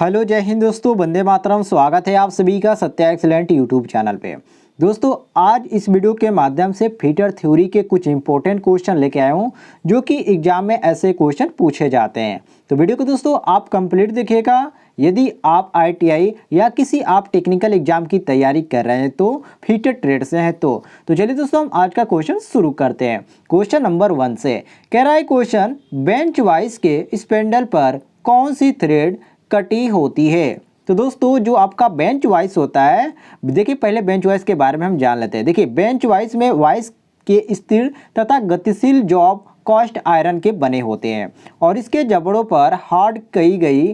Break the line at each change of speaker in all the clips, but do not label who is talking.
Hello जय हिंद दोस्तों, वंदे मातरम। स्वागत है आप सभी का सत्या एक्सीलेंट यूट्यूब चैनल पे। दोस्तों आज इस वीडियो के माध्यम से फीटर थ्योरी के कुछ इंपॉर्टेंट क्वेश्चन लेके आया हूँ जो कि एग्जाम में ऐसे क्वेश्चन पूछे जाते हैं। तो वीडियो को दोस्तों आप कंप्लीट देखिएगा। यदि आप ITI या किसी आप टेक्निकल एग्जाम की तैयारी कर रहे हैं तो फीटर ट्रेड से हैं तो चलिए दोस्तों हम आज का क्वेश्चन शुरू करते हैं। क्वेश्चन नंबर 1 से कह रहा है क्वेश्चन, बेंच वाइज के स्पेंडल पर कौन सी थ्रेड कटी होती है। तो दोस्तों जो आपका बेंच वाइस होता है, देखिए पहले बेंच वाइस के बारे में हम जान लेते हैं। देखिए बेंच वाइस में वाइस के स्थिर तथा गतिशील जॉब कास्ट आयरन के बने होते हैं और इसके जबड़ों पर हार्ड कई गई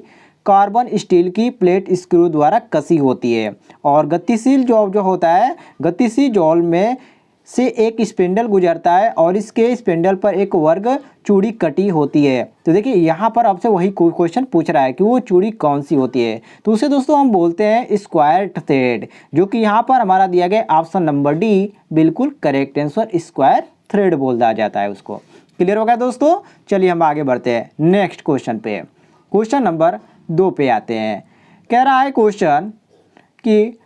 कार्बन स्टील की प्लेट स्क्रू द्वारा कसी होती है। और गतिशील जॉब जो होता है, गतिशील जॉब में से एक स्पिंडल गुजरता है और इसके स्पिंडल पर एक वर्ग चूड़ी कटी होती है। तो देखिए यहाँ पर आपसे वही क्वेश्चन पूछ रहा है कि वो चूड़ी कौन सी होती है। तो उसे दोस्तों हम बोलते हैं स्क्वायर थ्रेड, जो कि यहाँ पर हमारा दिया गया ऑप्शन नंबर डी बिल्कुल करेक्ट आंसर, स्क्वायर थ्रेड बोला जाता है उसको। क्लियर हो गया दोस्तों। चलिए हम आगे बढ़ते हैं नेक्स्ट क्वेश्चन पे। क्वेश्चन नंबर 2 पे आते हैं। कह रहा है क्वेश्चन कि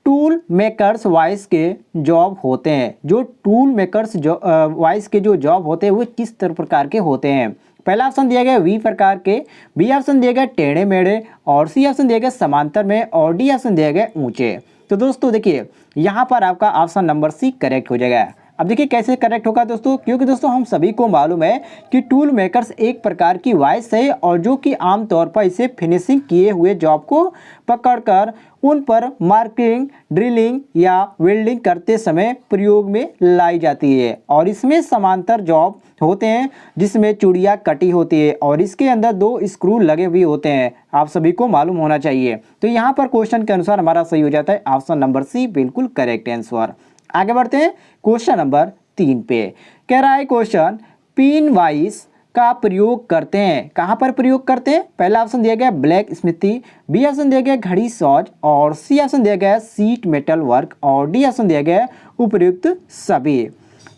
टूल मेकर्स वाइस के जॉब होते हैं। जो टूल मेकर्स वाइस के जो जॉब होते हैं वो किस प्रकार के होते हैं। पहला ऑप्शन दिया गया वी प्रकार के, बी ऑप्शन दिया गया टेढ़े मेढ़े, और सी ऑप्शन दिया गया समांतर में, और डी ऑप्शन दिया गया ऊंचे। तो दोस्तों देखिए यहाँ पर आपका ऑप्शन नंबर सी करेक्ट हो जाएगा। अब देखिए कैसे करेक्ट होगा दोस्तों, क्योंकि दोस्तों हम सभी को मालूम है कि टूल मेकर्स एक प्रकार की वाइस है और जो कि आमतौर पर इसे फिनिशिंग किए हुए जॉब को पकड़कर उन पर मार्किंग, ड्रिलिंग या वेल्डिंग करते समय प्रयोग में लाई जाती है। और इसमें समांतर जॉब होते हैं जिसमें चूड़ियाँ कटी होती है और इसके अंदर 2 स्क्रू लगे हुए होते हैं। आप सभी को मालूम होना चाहिए। तो यहाँ पर क्वेश्चन के अनुसार हमारा सही हो जाता है ऑप्शन नंबर सी बिल्कुल करेक्ट आंसर। आगे बढ़ते हैं क्वेश्चन नंबर 3 पे। कह रहा है क्वेश्चन, पिन वाइस का प्रयोग करते हैं। कहाँ पर प्रयोग करते हैं। पहला ऑप्शन दिया गया ब्लैक स्मिथी, बी ऑप्शन दिया गया घड़ी सॉज, और सी ऑप्शन दिया गया सीट मेटल वर्क, और डी ऑप्शन दिया गया उपयुक्त सभी।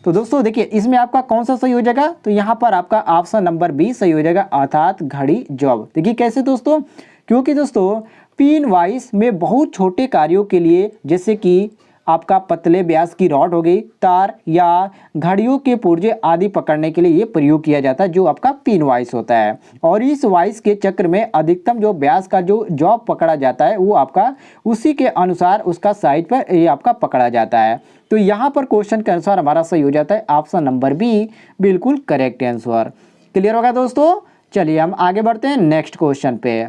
तो दोस्तों देखिए इसमें आपका कौन सा सही हो जाएगा। तो यहाँ पर आपका ऑप्शन नंबर बी सही हो जाएगा, अर्थात घड़ी जॉब। देखिए कैसे दोस्तों, क्योंकि दोस्तों पिन वाइस में बहुत छोटे कार्यों के लिए, जैसे कि आपका पतले व्यास की रॉड हो गई, तार या घड़ियों के पुर्जे आदि पकड़ने के लिए ये प्रयोग किया जाता है, जो आपका पिन वाइस होता है। और इस वाइस के चक्र में अधिकतम जो व्यास का जो जॉब पकड़ा जाता है वो आपका उसी के अनुसार उसका साइड पर ये आपका पकड़ा जाता है। तो यहाँ पर क्वेश्चन के अनुसार हमारा सही हो जाता है ऑप्शन नंबर बी बिल्कुल करेक्ट आंसर। क्लियर होगा दोस्तों। चलिए हम आगे बढ़ते हैं नेक्स्ट क्वेश्चन पे।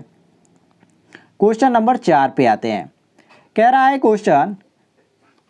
क्वेश्चन नंबर 4 पे आते हैं। कह रहा है क्वेश्चन,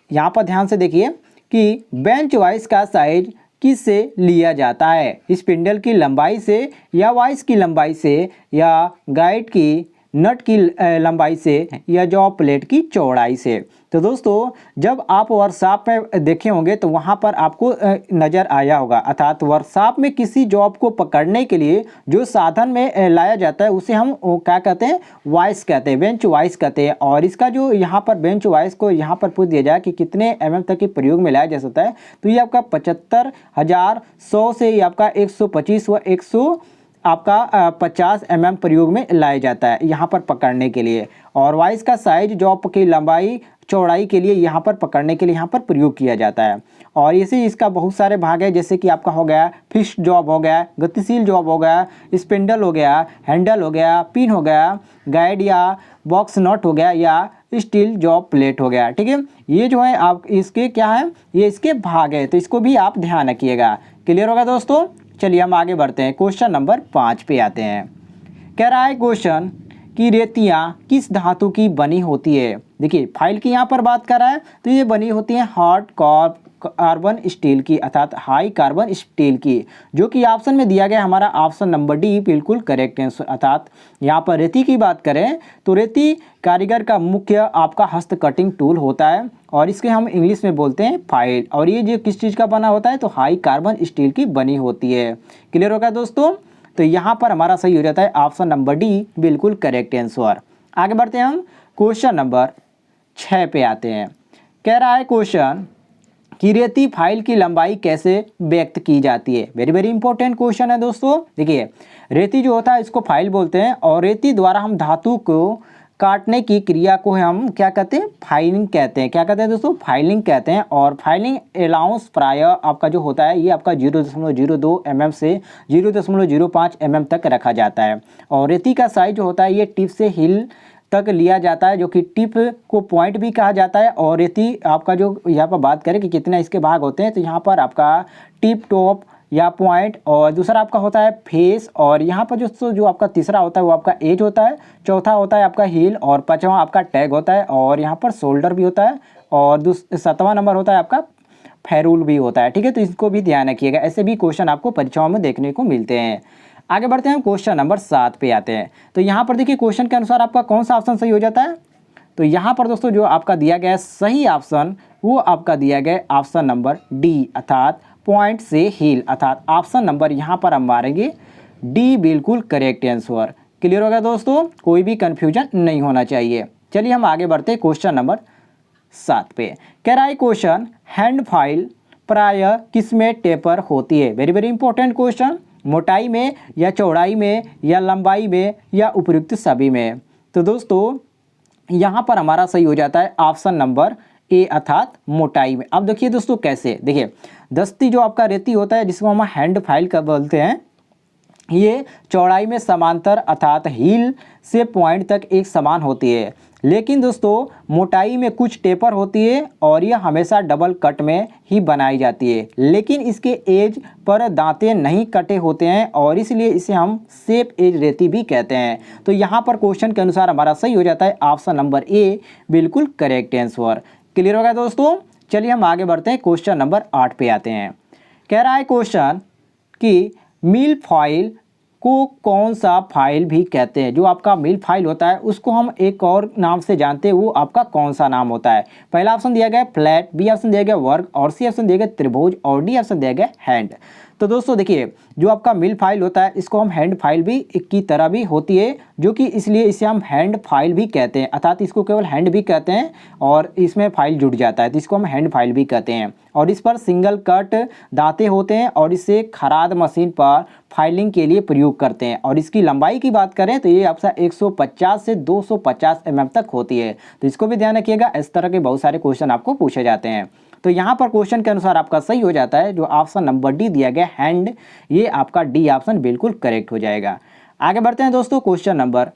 यहाँ पर ध्यान से देखिए कि बेंच वाइस का साइज किससे लिया जाता है। स्पिंडल की लंबाई से, या वाइस की लंबाई से, या गाइड की नट की लंबाई से, या जॉब प्लेट की चौड़ाई से। तो दोस्तों जब आप वर्कशॉप में देखे होंगे तो वहाँ पर आपको नज़र आया होगा, अर्थात वर्कशॉप में किसी जॉब को पकड़ने के लिए जो साधन में लाया जाता है उसे हम क्या कहते हैं, वाइस कहते हैं, बेंच वाइस कहते हैं। और इसका जो यहाँ पर बेंच वाइस को यहाँ पर पूछ दिया जाए कि कितने mm तक के प्रयोग में लाया जा सकता है, तो ये आपका 75,100 से ये आपका 125 व 100 आपका 50 mm प्रयोग में लाया जाता है यहाँ पर पकड़ने के लिए। और वाइस का साइज जॉब की लंबाई चौड़ाई के लिए यहाँ पर पकड़ने के लिए यहाँ पर प्रयोग किया जाता है। और इसे इसका बहुत सारे भाग है, जैसे कि आपका हो गया फिक्स्ड जॉब हो गया, गतिशील जॉब हो गया, स्पिंडल हो गया, हैंडल हो गया, पिन हो गया, गाइड या बॉक्स नट हो गया, या स्टील जॉब प्लेट हो गया। ठीक है, ये जो है आप इसके क्या है, ये इसके भाग है, तो इसको भी आप ध्यान रखिएगा। क्लियर होगा दोस्तों। चलिए हम आगे बढ़ते हैं क्वेश्चन नंबर 5 पे आते हैं। कह रहा है क्वेश्चन कि रेतियाँ किस धातु की बनी होती है। देखिए फाइल की यहाँ पर बात कर रहा है तो ये बनी होती है हार्ड कार्बन स्टील की, अर्थात हाई कार्बन स्टील की, जो कि ऑप्शन में दिया गया हमारा ऑप्शन नंबर डी बिल्कुल करेक्ट आंसर। अर्थात यहाँ पर रेती की बात करें तो रेती कारीगर का मुख्य आपका हस्त कटिंग टूल होता है और इसके हम इंग्लिश में बोलते हैं फाइल। और ये जो किस चीज़ का बना होता है, तो हाई कार्बन स्टील की बनी होती है। क्लियर होगा दोस्तों। तो यहाँ पर हमारा सही हो जाता है ऑप्शन नंबर डी बिल्कुल करेक्ट आंसर। आगे बढ़ते हैं हम क्वेश्चन नंबर 6 पे आते हैं। कह रहा है क्वेश्चन कि रेती फाइल की लंबाई कैसे व्यक्त की जाती है। वेरी वेरी इंपॉर्टेंट क्वेश्चन है दोस्तों। देखिए, रेती जो होता है इसको फाइल बोलते हैं और रेती द्वारा हम धातु को काटने की क्रिया को हम क्या कहते हैं, फाइलिंग कहते हैं। क्या कहते हैं दोस्तों, फाइलिंग कहते हैं। और फाइलिंग अलाउंस प्रायः आपका जो होता है ये आपका 0.02 mm से 0.05 mm तक रखा जाता है। और रेती का साइज जो होता है ये टिप से हिल तक लिया जाता है, जो कि टिप को पॉइंट भी कहा जाता है। और रेती आपका जो यहाँ पर बात करें कि कितने इसके भाग होते हैं, तो यहाँ पर आपका टिप टॉप या पॉइंट, और दूसरा आपका होता है फेस, और यहाँ पर जो आपका तीसरा होता है वो आपका एज होता है, चौथा होता है आपका हील, और पांचवा आपका टैग होता है, और यहाँ पर शोल्डर भी होता है, और सातवां नंबर होता है आपका फेरूल भी होता है। ठीक है, तो इसको भी ध्यान रखिएगा। ऐसे भी क्वेश्चन आपको परीक्षाओं में देखने को मिलते हैं। आगे बढ़ते हैं, क्वेश्चन नंबर 7 पे आते हैं। तो यहाँ पर देखिए क्वेश्चन के अनुसार आपका कौन सा ऑप्शन सही हो जाता है। तो यहाँ पर दोस्तों जो आपका दिया गया है सही ऑप्शन वो आपका दिया गया ऑप्शन नंबर डी, अर्थात पॉइंट से हील, अर्थात ऑप्शन नंबर यहाँ पर हम मारेंगे डी, बिल्कुल करेक्ट आंसर। क्लियर हो गया दोस्तों, कोई भी कंफ्यूजन नहीं होना चाहिए। चलिए हम आगे बढ़ते हैं क्वेश्चन नंबर 7 पे। कह रहा है क्वेश्चन, हैंड फाइल प्रायः किसमें टेपर होती है। वेरी वेरी इंपॉर्टेंट क्वेश्चन, मोटाई में या चौड़ाई में या लंबाई में या उपयुक्त सभी में। तो दोस्तों यहाँ पर हमारा सही हो जाता है ऑप्शन नंबर ए, अर्थात मोटाई में। अब देखिए दोस्तों कैसे, देखिए दस्ती जो आपका रेती होता है जिसको हम हैंड फाइल का बोलते हैं, ये चौड़ाई में समांतर अर्थात हील से पॉइंट तक एक समान होती है। लेकिन दोस्तों मोटाई में कुछ टेपर होती है और यह हमेशा डबल कट में ही बनाई जाती है। लेकिन इसके एज पर दांते नहीं कटे होते हैं और इसलिए इसे हम सेप एज रेती भी कहते हैं। तो यहाँ पर क्वेश्चन के अनुसार हमारा सही हो जाता है ऑप्शन नंबर ए, बिल्कुल करेक्ट आंसर। क्लियर होगा दोस्तों। चलिए हम आगे बढ़ते हैं, क्वेश्चन नंबर 8 पे आते हैं। कह रहा है क्वेश्चन कि मिल फाइल को कौन सा फाइल भी कहते हैं। जो आपका मिल फाइल होता है उसको हम एक और नाम से जानते हैं, वो आपका कौन सा नाम होता है। पहला ऑप्शन दिया गया फ्लैट, बी ऑप्शन दिया गया वर्ग, और सी ऑप्शन दिया गया त्रिभुज, और डी ऑप्शन दिया गया हैंड। तो दोस्तों देखिए जो आपका मिल फाइल होता है इसको हम हैंड फाइल भी की तरह भी होती है, जो कि इसलिए इसे हम हैंड फाइल भी कहते हैं, अर्थात इसको केवल हैंड भी कहते हैं और इसमें फाइल जुड़ जाता है तो इसको हम हैंड फाइल भी कहते हैं। और इस पर सिंगल कट दांते होते हैं और इसे खराद मशीन पर फाइलिंग के लिए प्रयोग करते हैं। और इसकी लंबाई की बात करें तो ये आपका 150 से 250 mm तक होती है। तो इसको भी ध्यान रखिएगा, इस तरह के बहुत सारे क्वेश्चन आपको पूछे जाते हैं। तो यहाँ पर क्वेश्चन के अनुसार आपका सही हो जाता है जो ऑप्शन नंबर डी दिया गया हैंड, ये आपका डी ऑप्शन बिल्कुल करेक्ट हो जाएगा। आगे बढ़ते हैं दोस्तों, क्वेश्चन नंबर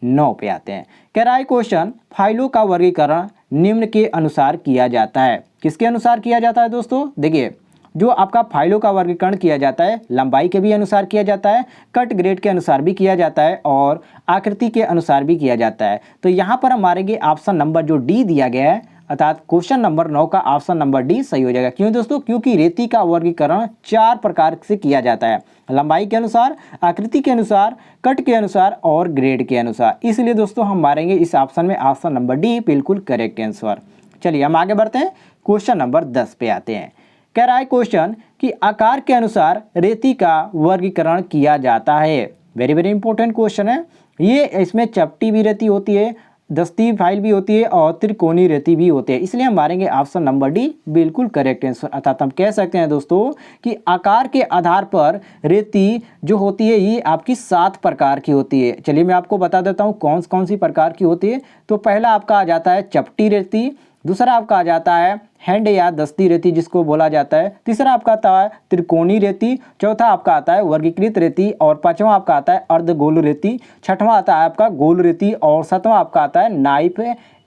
9 पे आते हैं। कह रहा है क्वेश्चन, फाइलों का वर्गीकरण निम्न के अनुसार किया जाता है। किसके अनुसार किया जाता है दोस्तों, देखिए जो आपका फाइलों का वर्गीकरण किया जाता है लंबाई के भी अनुसार किया जाता है, कट ग्रेड के अनुसार भी किया जाता है, और आकृति के अनुसार भी किया जाता है। तो यहाँ पर हम मारेंगे ऑप्शन नंबर जो डी दिया गया है, अर्थात क्वेश्चन नंबर 9 का ऑप्शन नंबर डी सही हो जाएगा। क्यों दोस्तों, क्योंकि रेती का वर्गीकरण 4 प्रकार से किया जाता है, लंबाई के अनुसार, आकृति के अनुसार, कट के अनुसार और ग्रेड के अनुसार। इसलिए दोस्तों हम मारेंगे इस ऑप्शन में ऑप्शन नंबर डी, बिल्कुल करेक्ट आंसर। चलिए हम आगे बढ़ते हैं, क्वेश्चन नंबर 10 पे आते हैं। कह रहा है क्वेश्चन कि आकार के अनुसार रेती का वर्गीकरण किया जाता है। वेरी वेरी इंपॉर्टेंट क्वेश्चन है ये। इसमें चपटी भी रेती होती है, दस्ती फाइल भी होती है और त्रिकोणी रेती भी होती है, इसलिए हम मारेंगे ऑप्शन नंबर डी, बिल्कुल करेक्ट आंसर। अर्थात हम कह सकते हैं दोस्तों कि आकार के आधार पर रेती जो होती है ये आपकी 7 प्रकार की होती है। चलिए मैं आपको बता देता हूँ कौन कौन सी प्रकार की होती है। तो पहला आपका आ जाता है चपटी रेती, दूसरा आपका आ जाता है हैंड या दस्ती रेती जिसको बोला जाता है, तीसरा आपका आता है त्रिकोणी रेती, चौथा आपका आता है वर्गीकृत रेती, और पांचवा आपका आता है अर्धगोल रेती, छठवां आता है आपका गोल रेती, और सातवां आपका आता है नाइफ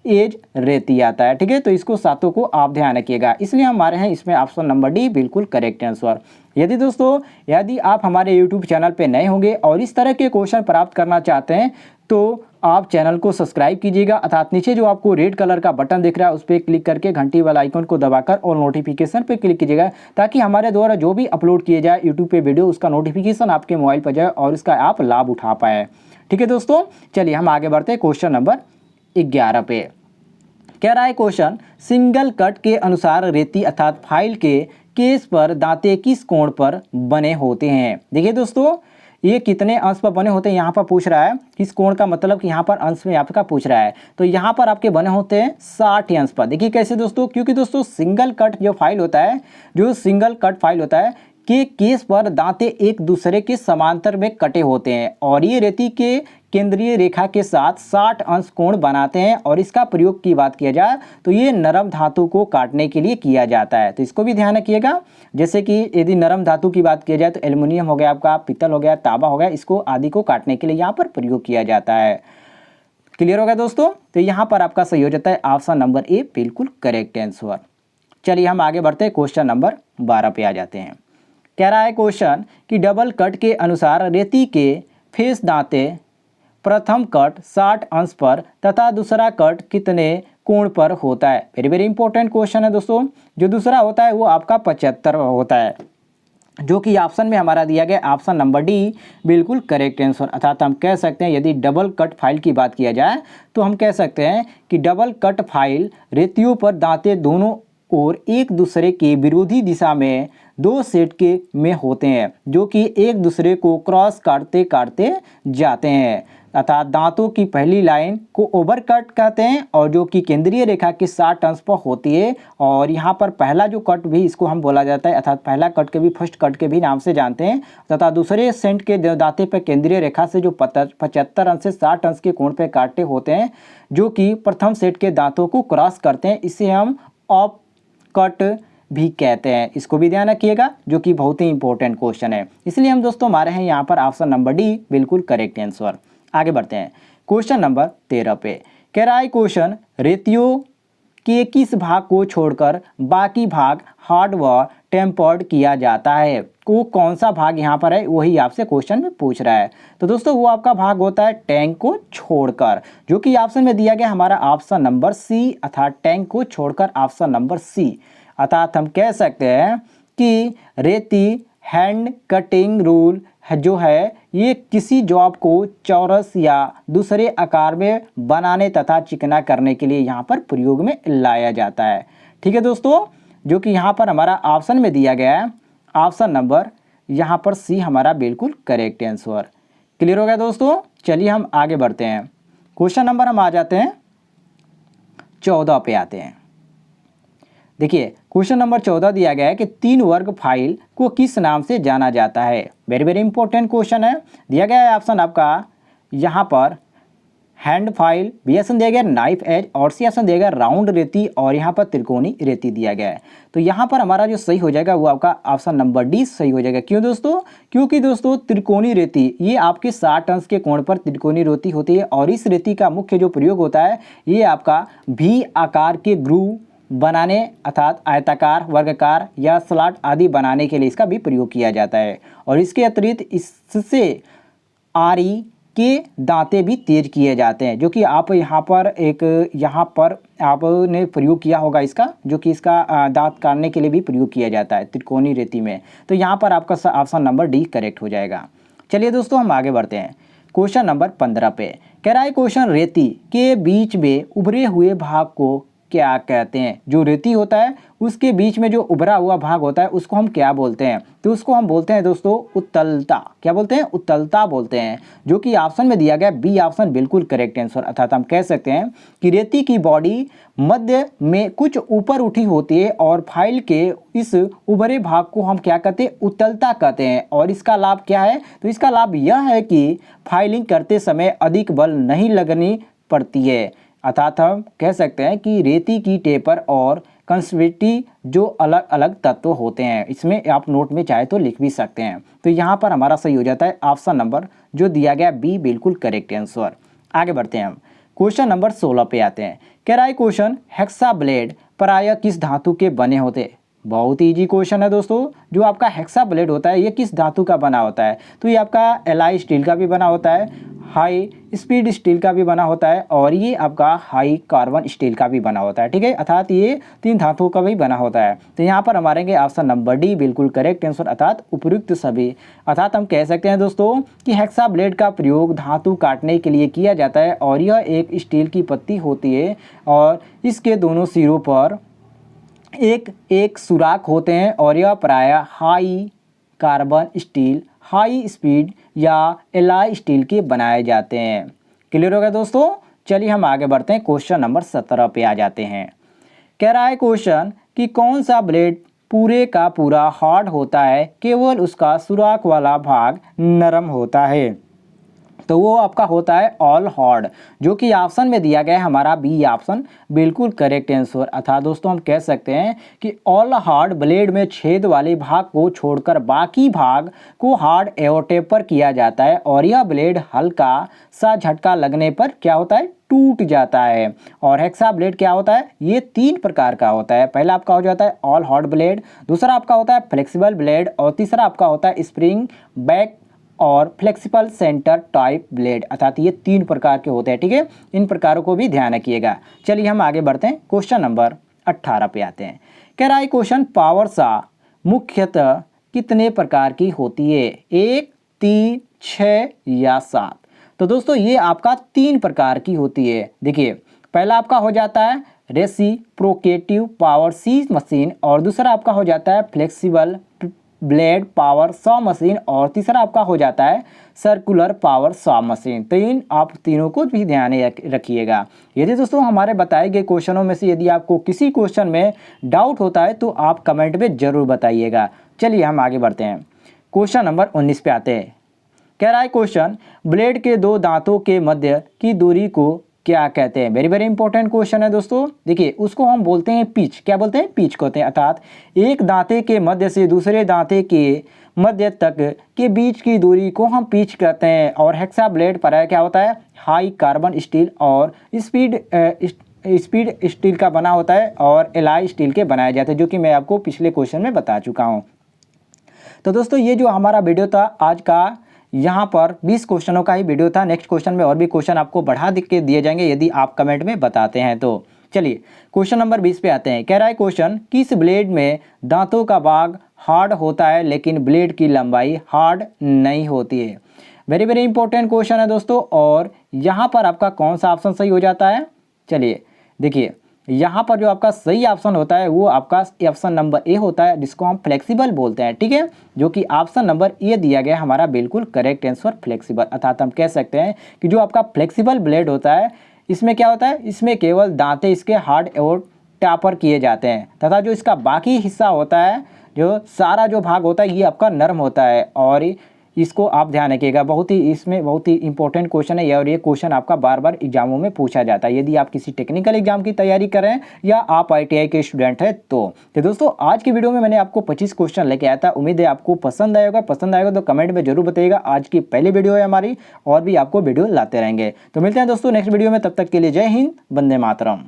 एज रेती आता है। ठीक है, तो इसको सातों को आप ध्यान रखिएगा, इसलिए हमारे हैं इसमें ऑप्शन नंबर डी, बिल्कुल करेक्ट आंसर। यदि आप हमारे यूट्यूब चैनल पे नए होंगे और इस तरह के क्वेश्चन प्राप्त करना चाहते हैं तो आप चैनल को सब्सक्राइब कीजिएगा, अर्थात नीचे जो आपको रेड कलर का बटन दिख रहा है उस पर क्लिक करके घंटी वाला आइकन को दबाकर और नोटिफिकेशन पे क्लिक कीजिएगा, ताकि हमारे द्वारा जो भी अपलोड किए जाए यूट्यूब पे वीडियो उसका नोटिफिकेशन आपके मोबाइल पर जाए और इसका आप लाभ उठा पाए। ठीक है दोस्तों, चलिए हम आगे बढ़ते हैं क्वेश्चन नंबर 11 पे। कह रहा है क्वेश्चन, सिंगल कट के अनुसार रेती अर्थात फाइल के केस पर दांते किस कोण पर बने होते हैं। देखिए दोस्तों ये कितने अंश पर बने होते हैं यहाँ पर पूछ रहा है। किस कोण का मतलब कि यहाँ पर अंश में आपका पूछ रहा है। तो यहाँ पर आपके बने होते हैं 60 अंश पर। देखिए कैसे दोस्तों, क्योंकि दोस्तों सिंगल कट जो फाइल होता है, जो सिंगल कट फाइल होता है के केस पर दांते एक दूसरे के समांतर में कटे होते हैं और ये रेती के केंद्रीय रेखा के साथ 60 अंश कोण बनाते हैं। और इसका प्रयोग की बात किया जाए तो ये नरम धातु को काटने के लिए किया जाता है। तो इसको भी ध्यान रखिएगा। जैसे कि यदि नरम धातु की बात किया जाए तो एल्युमिनियम हो गया, आपका पीतल हो गया, तांबा हो गया, इसको आदि को काटने के लिए यहाँ पर प्रयोग किया जाता है। क्लियर हो गया दोस्तों। तो यहाँ पर आपका सही हो जाता है ऑप्शन नंबर ए बिल्कुल करेक्ट आंसर। चलिए हम आगे बढ़ते हैं, क्वेश्चन नंबर 12 पे आ जाते हैं। कह रहा है क्वेश्चन कि डबल कट के अनुसार रेती के फेस दांते प्रथम कट 60 अंश पर तथा दूसरा कट कितने कोण पर होता है। वेरी वेरी इंपॉर्टेंट क्वेश्चन है दोस्तों। जो दूसरा होता है वो आपका 75 होता है, जो कि ऑप्शन में हमारा दिया गया ऑप्शन नंबर डी बिल्कुल करेक्ट आंसर। अर्थात हम कह सकते हैं यदि डबल कट फाइल की बात किया जाए तो हम कह सकते हैं कि डबल कट फाइल रेतियों पर दांते दोनों ओर एक दूसरे के विरोधी दिशा में 2 सेट के में होते हैं, जो कि एक दूसरे को क्रॉस काटते काटते जाते हैं। अर्थात दांतों की पहली लाइन को ओवर कट कहते हैं और जो कि केंद्रीय रेखा के 60 अंश पर होती है। और यहाँ पर पहला जो कट भी इसको हम बोला जाता है, अर्थात पहला कट के भी फर्स्ट कट के भी नाम से जानते हैं। तथा दूसरे सेंट के दांते पर केंद्रीय रेखा से जो 75 अंश से 60 अंश के कोण पे काटे होते हैं, जो कि प्रथम सेट के दांतों को क्रॉस करते हैं, इसे हम ऑफ कट भी कहते हैं। इसको भी ध्यान रखिएगा, जो कि बहुत ही इंपॉर्टेंट क्वेश्चन है। इसलिए हम दोस्तों हमारे हैं यहाँ पर ऑप्शन नंबर डी बिल्कुल करेक्ट आंसर। आगे बढ़ते हैं क्वेश्चन नंबर 13 पे। कह रहा है क्वेश्चन रेतियों के किस भाग को छोड़कर बाकी भाग हार्ड व टेम्पर्ड किया जाता है। वो कौन सा भाग यहाँ पर है वही आपसे क्वेश्चन में पूछ रहा है। तो दोस्तों वो आपका भाग होता है टैंक को छोड़कर, जो कि ऑप्शन में दिया गया हमारा ऑप्शन नंबर सी, अर्थात टैंक को छोड़कर ऑप्शन नंबर सी। अर्थात हम कह सकते हैं कि रेती हैंड कटिंग रूल जो है ये किसी जॉब को चौरस या दूसरे आकार में बनाने तथा चिकना करने के लिए यहाँ पर प्रयोग में लाया जाता है। ठीक है दोस्तों, जो कि यहाँ पर हमारा ऑप्शन में दिया गया है ऑप्शन नंबर यहाँ पर सी हमारा बिल्कुल करेक्ट आंसर। क्लियर हो गया दोस्तों। चलिए हम आगे बढ़ते हैं, क्वेश्चन नंबर हम आ जाते हैं 14 पे आते हैं। देखिए क्वेश्चन नंबर 14 दिया गया है कि 3 वर्ग फाइल को किस नाम से जाना जाता है। वेरी वेरी इंपॉर्टेंट क्वेश्चन है। दिया गया है ऑप्शन आपका यहाँ पर हैंड फाइल, बी ऑप्शन दिया गया नाइफ एज और सी ऑप्शन दिया गया राउंड रेती और यहाँ पर त्रिकोणी रेती दिया गया है। तो यहाँ पर हमारा जो सही हो जाएगा वो आपका ऑप्शन नंबर डी सही हो जाएगा। क्यों दोस्तों? क्योंकि दोस्तों त्रिकोणी रेती ये आपके 60 अंश के कोण पर त्रिकोणी रेती होती है और इस रेती का मुख्य जो प्रयोग होता है ये आपका भी आकार के ग्रूव बनाने अर्थात आयताकार, वर्गाकार या स्लॉट आदि बनाने के लिए इसका भी प्रयोग किया जाता है। और इसके अतिरिक्त इससे आरी के दांते भी तेज किए जाते हैं, जो कि आप यहाँ पर आपने प्रयोग किया होगा इसका, जो कि इसका दांत काटने के लिए भी प्रयोग किया जाता है त्रिकोणी रेती में। तो यहाँ पर आपका ऑप्शन नंबर डी करेक्ट हो जाएगा। चलिए दोस्तों हम आगे बढ़ते हैं क्वेश्चन नंबर 15 पे। कह रहा है क्वेश्चन रेती के बीच में उभरे हुए भाग को क्या कहते हैं। जो रेती होता है उसके बीच में जो उभरा हुआ भाग होता है उसको हम क्या बोलते हैं? तो उसको हम बोलते हैं दोस्तों उत्तलता। क्या बोलते हैं? उत्तलता बोलते हैं, जो कि ऑप्शन में दिया गया बी ऑप्शन बिल्कुल करेक्ट आंसर। अर्थात हम कह सकते हैं कि रेती की बॉडी मध्य में कुछ ऊपर उठी होती है और फाइल के इस उभरे भाग को हम क्या कहते हैं? उत्तलता कहते हैं। और इसका लाभ क्या है? तो इसका लाभ यह है कि फाइलिंग करते समय अधिक बल नहीं लगनी पड़ती है। अर्थात हम कह सकते हैं कि रेती की टेपर और कंसिस्टेंसी जो अलग अलग तत्व होते हैं, इसमें आप नोट में चाहे तो लिख भी सकते हैं। तो यहाँ पर हमारा सही हो जाता है ऑप्शन नंबर जो दिया गया बी बिल्कुल करेक्ट आंसर। आगे बढ़ते हैं हम क्वेश्चन नंबर 16 पे आते हैं। कह रहा है क्वेश्चन हेक्सा ब्लेड प्रायः किस धातु के बने होते हैं। बहुत इजी क्वेश्चन है दोस्तों। जो आपका हेक्सा ब्लेड होता है ये किस धातु का बना होता है? तो ये आपका एलआई स्टील का भी बना होता है, हाई स्पीड स्टील का भी बना होता है और ये आपका हाई कार्बन स्टील का भी बना होता है। ठीक है, अर्थात ये 3 धातुओं का भी बना होता है। तो यहाँ पर हमारे ऑप्शन नंबर डी बिल्कुल करेक्ट आंसर, अर्थात उपयुक्त सभी। अर्थात हम कह सकते हैं दोस्तों कि हेक्सा ब्लेड का प्रयोग धातु काटने के लिए किया जाता है और यह एक स्टील की पत्ती होती है और इसके दोनों सिरों पर एक एक सुराख होते हैं और यह प्रायः high carbon steel high speed या एलॉय स्टील के बनाए जाते हैं। क्लियर हो गया दोस्तों। चलिए हम आगे बढ़ते हैं, क्वेश्चन नंबर 17 पे आ जाते हैं। कह रहा है क्वेश्चन कि कौन सा ब्लेड पूरे का पूरा हार्ड होता है, केवल उसका सुराख वाला भाग नरम होता है। तो वो आपका होता है ऑल हार्ड, जो कि ऑप्शन में दिया गया है हमारा बी ऑप्शन बिल्कुल करेक्ट आंसर। अर्थात दोस्तों हम कह सकते हैं कि ऑल हार्ड ब्लेड में छेद वाले भाग को छोड़कर बाकी भाग को हार्ड एवोटेपर किया जाता है और यह ब्लेड हल्का सा झटका लगने पर क्या होता है, टूट जाता है। और हेक्सा ब्लेड क्या होता है, ये 3 प्रकार का होता है। पहला आपका हो जाता है ऑल हार्ड ब्लेड, दूसरा आपका होता है फ्लेक्सिबल ब्लेड और तीसरा आपका होता है स्प्रिंग बैक और फ्लेक्सिबल सेंटर टाइप ब्लेड। अर्थात ये 3 प्रकार के होते हैं। ठीक है, इन प्रकारों को भी ध्यान रखिएगा। चलिए हम आगे बढ़ते हैं, क्वेश्चन नंबर 18 पे आते हैं। कह रहा है क्वेश्चन पावर सा मुख्यतः कितने प्रकार की होती है, 1, 3, 6 या 7। तो दोस्तों ये आपका 3 प्रकार की होती है। देखिए पहला आपका हो जाता है रेसिप्रोकेटिव पावर सी मशीन और दूसरा आपका हो जाता है flexible blade power saw machine और तीसरा आपका हो जाता है सर्कुलर पावर सॉ मशीन। आप तीनों को भी ध्यान रखिएगा। यदि दोस्तों हमारे बताए गए क्वेश्चनों में से यदि आपको किसी क्वेश्चन में डाउट होता है तो आप कमेंट में जरूर बताइएगा। चलिए हम आगे बढ़ते हैं, क्वेश्चन नंबर 19 पे आते हैं। कह रहा है क्वेश्चन ब्लेड के 2 दांतों के मध्य की दूरी को क्या कहते हैं। वेरी वेरी इंपॉर्टेंट क्वेश्चन है दोस्तों। देखिए उसको हम बोलते हैं पिच। क्या बोलते हैं, पिच कहते हैं। अर्थात एक दांते के मध्य से दूसरे दांते के मध्य तक के बीच की दूरी को हम पिच कहते हैं। और हेक्सा ब्लेड पर क्या होता है, हाई कार्बन स्टील और स्पीड स्टील का बना होता है और एलॉय स्टील के बनाए जाते हैं, जो कि मैं आपको पिछले क्वेश्चन में बता चुका हूँ। तो दोस्तों ये जो हमारा वीडियो था आज का, यहाँ पर 20 क्वेश्चनों का ही वीडियो था। नेक्स्ट क्वेश्चन में और भी क्वेश्चन आपको बढ़ा के दिए जाएंगे यदि आप कमेंट में बताते हैं तो। चलिए क्वेश्चन नंबर 20 पे आते हैं। कह रहा है क्वेश्चन किस ब्लेड में दांतों का भाग हार्ड होता है लेकिन ब्लेड की लंबाई हार्ड नहीं होती है। वेरी वेरी इंपॉर्टेंट क्वेश्चन है दोस्तों। और यहाँ पर आपका कौन सा ऑप्शन सही हो जाता है, चलिए देखिए यहाँ पर जो आपका सही ऑप्शन होता है वो आपका ऑप्शन नंबर ए होता है, जिसको हम फ्लेक्सिबल बोलते हैं। ठीक है, जो कि ऑप्शन नंबर ए दिया गया हमारा बिल्कुल करेक्ट आंसर फ्लेक्सिबल। अर्थात हम कह सकते हैं कि जो आपका फ्लेक्सिबल ब्लेड होता है इसमें क्या होता है, इसमें केवल दांते इसके हार्ड और टैपर किए जाते हैं तथा जो इसका बाकी हिस्सा होता है, जो सारा जो भाग होता है ये आपका नरम होता है। और इसको आप ध्यान रखिएगा, इसमें बहुत ही इंपॉर्टेंट क्वेश्चन है और ये क्वेश्चन आपका बार बार एग्जामों में पूछा जाता है यदि आप किसी टेक्निकल एग्जाम की तैयारी कर रहे हैं या आप ITI के स्टूडेंट हैं तो दोस्तों आज की वीडियो में मैंने आपको 25 क्वेश्चन लेके आया था। उम्मीद है आपको पसंद आएगा तो कमेंट में जरूर बताइएगा। आज की पहली वीडियो है हमारी, और भी आपको वीडियो लाते रहेंगे। तो मिलते हैं दोस्तों नेक्स्ट वीडियो में, तब तक के लिए जय हिंद, वंदे मातरम।